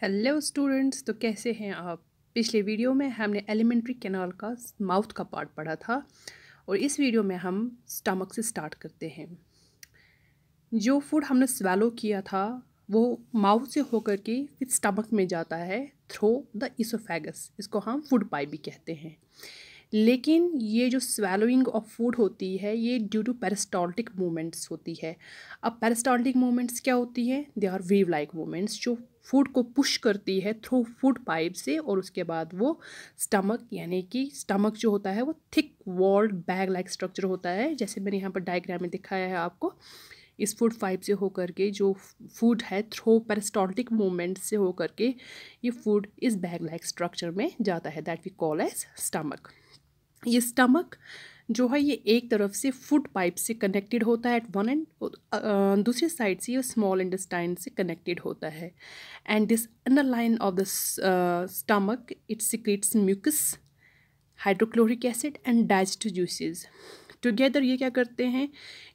Hello students, तो कैसे हैं आप। पिछले वीडियो में हमने एलिमेंट्री कैनाल का माउथ का पार्ट पढ़ा था और इस वीडियो में हम स्टमक से स्टार्ट करते हैं। जो फूड हमने स्वेलो किया था वो माउथ से होकर के फिर स्टमक में जाता है थ्रू द इसोफेगस। इसको हम फूड पाइप भी कहते हैं। लेकिन ये जो स्वेलोइंग ऑफ फूड होती है ये ड्यू टू पेरिस्टाल्टिक मूवमेंट्स होती है। अब पेरिस्टाल्टिक मूवमेंट्स क्या होती है? They are wave like movements जो फूड को पुश करती है थ्रू फूड पाइप से और उसके बाद वो स्टमक, यानी कि स्टमक जो होता है वो thick walled bag like structure होता है, जैसे मैंने यहाँ पर डायग्राम में दिखाया है आपको। इस फूड पाइप से होकर के जो फूड है थ्रू पेरिस्टाल्टिक मूवमेंट से होकर के ये फूड इस बैग लाइक स्ट्रक्चर में जाता है, that we call as stomach. ये स्टमक जो है ये एक तरफ से फूड पाइप से कनेक्टेड होता है एट वन एंड, दूसरी साइड से ये स्मॉल इंटेस्टाइन से कनेक्टेड होता है। And this inner line of the stomach it secretes mucus, hydrochloric acid and digestive juices. Together ये क्या करते हैं,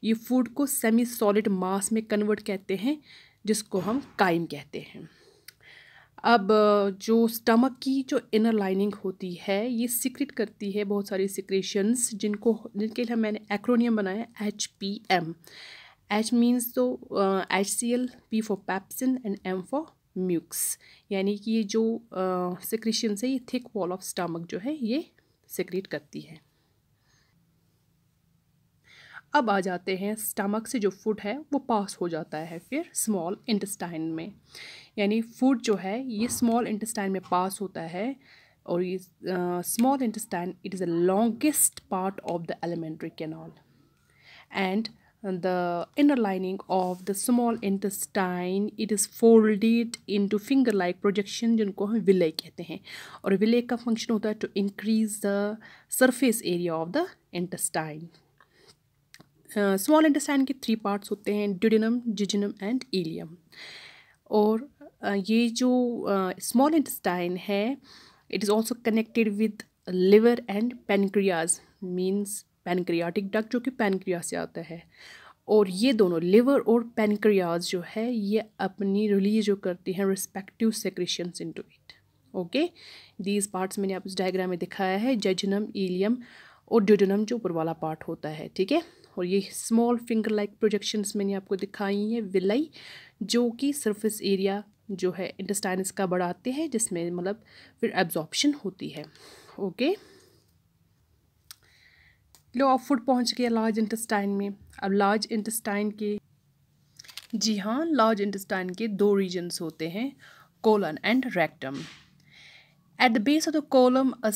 ये फूड को सेमी सॉलिड मास में कन्वर्ट कहते हैं, जिसको हम काइम कहते हैं। अब जो स्टमक की जो इनर लाइनिंग होती है ये सिक्रेट करती है बहुत सारी सिक्रेशंस, जिनके लिए मैंने एक्रोनियम बनाया HPM। H मीन्स तो HCl, P for pepsin and M for mucus. यानी कि ये जो सिक्रेशंस है ये थिक वॉल ऑफ स्टमक जो है ये सिक्रेट करती है। अब आ जाते हैं स्टमक से जो फूड है वो पास हो जाता है फिर स्मॉल इंटेस्टाइन में। यानी फूड जो है ये स्मॉल इंटेस्टाइन में पास होता है और ये small intestine it is the longest part of the alimentary canal and the inner lining of the small intestine it is folded into finger like projection, जिनको हम विले कहते हैं। और विले का फंक्शन होता है to increase the surface area of the intestine. Small intestine के 3 parts होते हैं, ड्यूडेनम, जिजिनम एंड इलियम। और ये जो स्मॉल इंटेस्टाइन है it is also connected with liver and pancreas, means pancreatic duct जो कि पैनक्रियाज से आता है। और ये दोनों लिवर और पैनक्रियाज जो है ये अपनी रिलीज जो करती हैं respective secretions into it. Okay, these parts मैंने आप इस डायग्राम में दिखाया है, जजिनम, इलियम और ड्यूडेनम जो ऊपर वाला पार्ट होता है, ठीक है। और ये स्मॉल फिंगर लाइक प्रोजेक्शंस मैंने आपको दिखाई हैं विलाई, जो कि सरफेस एरिया जो है इंटेस्टाइनस का बढ़ाते हैं, जिसमें मतलब फिर एब्जॉर्प्शन होती है। ओके, लो अब फूड पहुंच गया लार्ज इंटेस्टाइन में। अब लार्ज इंटेस्टाइन के, जी हाँ, लार्ज इंटेस्टाइन के 2 रीजन्स होते हैं, colon and rectum. At the base of the column, a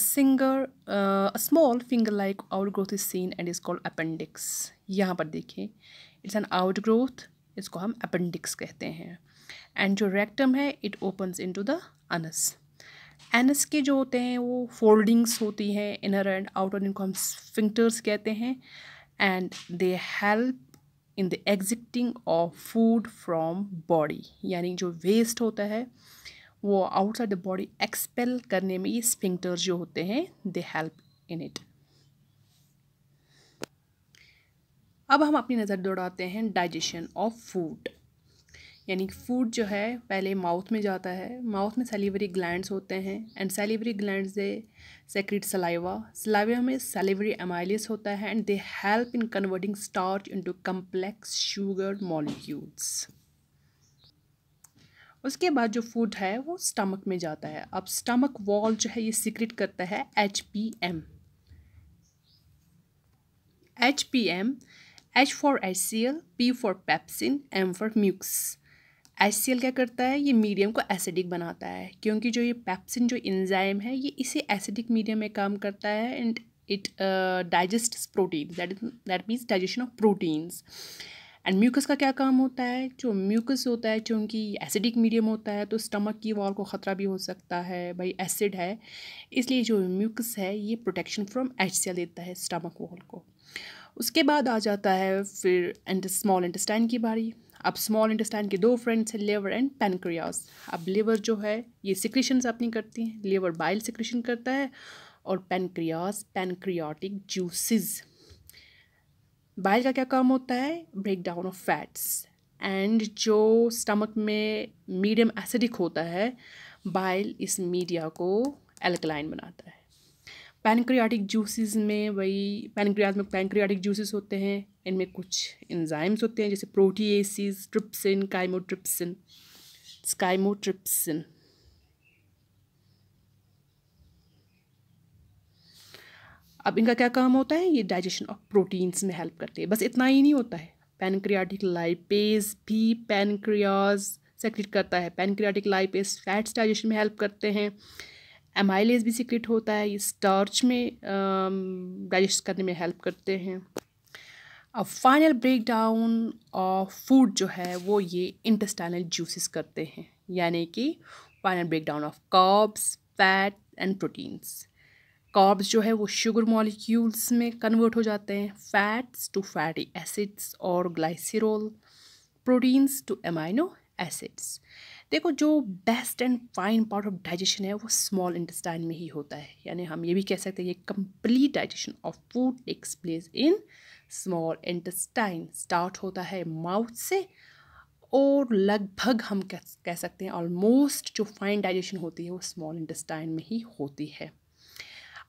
small finger-like outgrowth is seen and is called appendix. यहाँ पर देखिए, it's an outgrowth, इसको हम appendix कहते हैं। And जो rectum है, it opens into the anus. Anus के जो होते हैं वो foldings होती हैं, inner and outer, इनको हम sphincters कहते हैं। And they help in the exiting of food from body, यानी जो waste होता है वो आउटसाइड द बॉडी एक्सपेल करने में ये स्फिंक्टर्स जो होते हैं दे हेल्प इन इट। अब हम अपनी नज़र दौड़ाते हैं डाइजेशन ऑफ फूड। यानी फूड जो है पहले माउथ में जाता है, माउथ में सैलिवरी ग्लैंड्स होते हैं and salivary glands they secrete saliva, saliva में सैलिवरी एमाइलेस होता है and they help in converting starch into complex sugar molecules. उसके बाद जो फूड है वो स्टमक में जाता है। अब स्टमक वॉल जो है ये सीक्रेट करता है HPM। HPM, H for HCl, P for pepsin, M for mucus. HCl क्या करता है, ये मीडियम को एसिडिक बनाता है, क्योंकि जो ये पैप्सिन जो एंजाइम है ये इसी एसिडिक मीडियम में काम करता है and it digests protein, that means digestion of proteins. And mucus का क्या काम होता है, जो म्यूकस होता है क्योंकि एसिडिक मीडियम होता है तो स्टमक की वॉल को ख़तरा भी हो सकता है, भाई एसिड है, इसलिए जो म्यूकस है ये प्रोटेक्शन फ्रॉम HCl देता है स्टमक वॉल को। उसके बाद आ जाता है फिर स्मॉल इंटेस्टाइन की बारी। अब स्मॉल इंटेस्टाइन के 2 फ्रेंड्स हैं, लिवर एंड पैनक्रियाज। अब लिवर जो है ये सिक्रेशंस अपनी करती हैं, लिवर बाइल सिक्रेशन करता है और पैनक्रियाज पैनक्रियाटिक जूसेस। बाइल का क्या काम होता है, break down of fats and जो स्टमक में मीडियम एसिडिक होता है, बाइल इस मीडिया को एल्कलाइन बनाता है। पैनक्रियाटिक जूसेस में वही पैनक्रियाज में पैनक्रियाटिक जूसेस होते हैं, इनमें कुछ एंजाइम्स होते हैं जैसे प्रोटीएसिस, ट्रिप्सिन, स्काइमोट्रिप्सिन। अब इनका क्या काम होता है, ये डाइजेशन ऑफ प्रोटीन्स में हेल्प करते हैं। बस इतना ही नहीं होता है, पैनक्रियाटिक लाइपेज भी पैनक्रियाज सेक्रेट करता है। पैनक्रियाटिक लाइपेज फैट्स डाइजेशन में हेल्प करते हैं। एमाइलेज भी सीक्रेट होता है, ये स्टार्च में डाइजेस्ट करने में हेल्प करते हैं। अब final break down of food जो है वो ये इंटेस्टाइनल जूसेस करते हैं, यानी कि final break down of carbs, fat and proteins. Carbs जो है वो शुगर मॉलिक्यूल्स में कन्वर्ट हो जाते हैं, फैट्स टू फैटी एसिड्स और glycerol, proteins to amino acids. देखो, जो best and fine part of digestion है वो स्मॉल इंटेस्टाइन में ही होता है, यानी हम ये भी कह सकते हैं ये complete digestion of food takes place in small intestine. Start होता है माउथ से और लगभग हम कह सकते हैं ऑलमोस्ट जो फाइन डाइजेशन होती है वो स्मॉल इंटेस्टाइन में ही होती है।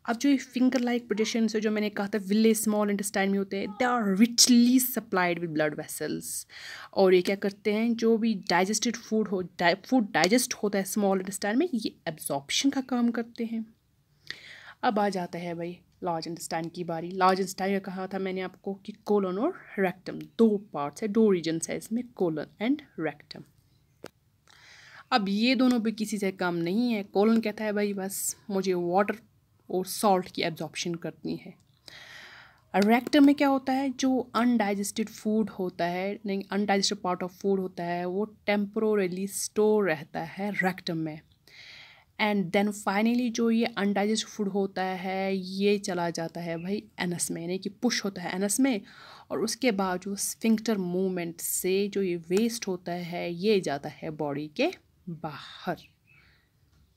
अब जो ये फिंगर लाइक प्रोजेक्शन से जो मैंने कहा था विले स्मॉल इंटेस्टाइन में होते हैं, they are richly supplied with blood vessels. और ये क्या करते हैं, जो भी डाइजेस्टेड फूड डाइजेस्ट होता है स्मॉल इंटेस्टाइन में, ये एब्जॉर्प्शन का काम करते हैं। अब आ जाता है भाई लार्ज इंटेस्टाइन की बारी। लार्ज इंटेस्टाइन का कहा था मैंने आपको कि कोलन और रेक्टम, दो पार्ट्स है, दो रीजन्स है इसमें, कोलन एंड रेक्टम। अब ये दोनों भी किसी से कम नहीं है। कोलन कहता है भाई बस मुझे वाटर और सॉल्ट की एब्जॉर्प्शन करनी है। रेक्टम में क्या होता है, जो अनडाइजेस्टेड फूड होता है, नहीं अनडाइजेस्टेड पार्ट ऑफ फूड होता है, वो टेम्पोरली स्टोर रहता है रेक्टम में। एंड देन फाइनली जो ये अनडाइजेस्टेड फूड होता है ये चला जाता है भाई एनस में, यानी कि पुश होता है एनस में, और उसके बाद जो स्फिंक्टर मूवमेंट से जो ये वेस्ट होता है ये जाता है बॉडी के बाहर।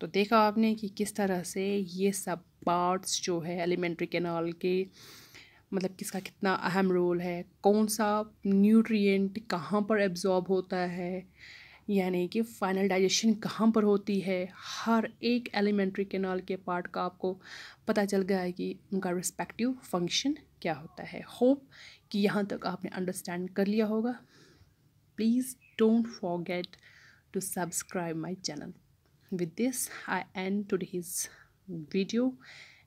तो देखा आपने कि किस तरह से ये सब पार्ट्स जो है एलिमेंट्री कैनाल के, मतलब किसका कितना अहम रोल है, कौन सा न्यूट्रिएंट कहाँ पर एब्जॉर्ब होता है, यानी कि फाइनल डाइजेशन कहाँ पर होती है। हर एक एलिमेंट्री कैनाल के पार्ट का आपको पता चल गया है कि उनका रिस्पेक्टिव फंक्शन क्या होता है। होप कि यहाँ तक आपने अंडरस्टैंड कर लिया होगा। Please don't forget to subscribe my channel. With this, I end today's video.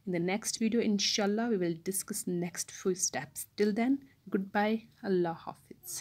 In the next video, inshallah, we will discuss next few steps. Till then, goodbye. Allah Hafiz.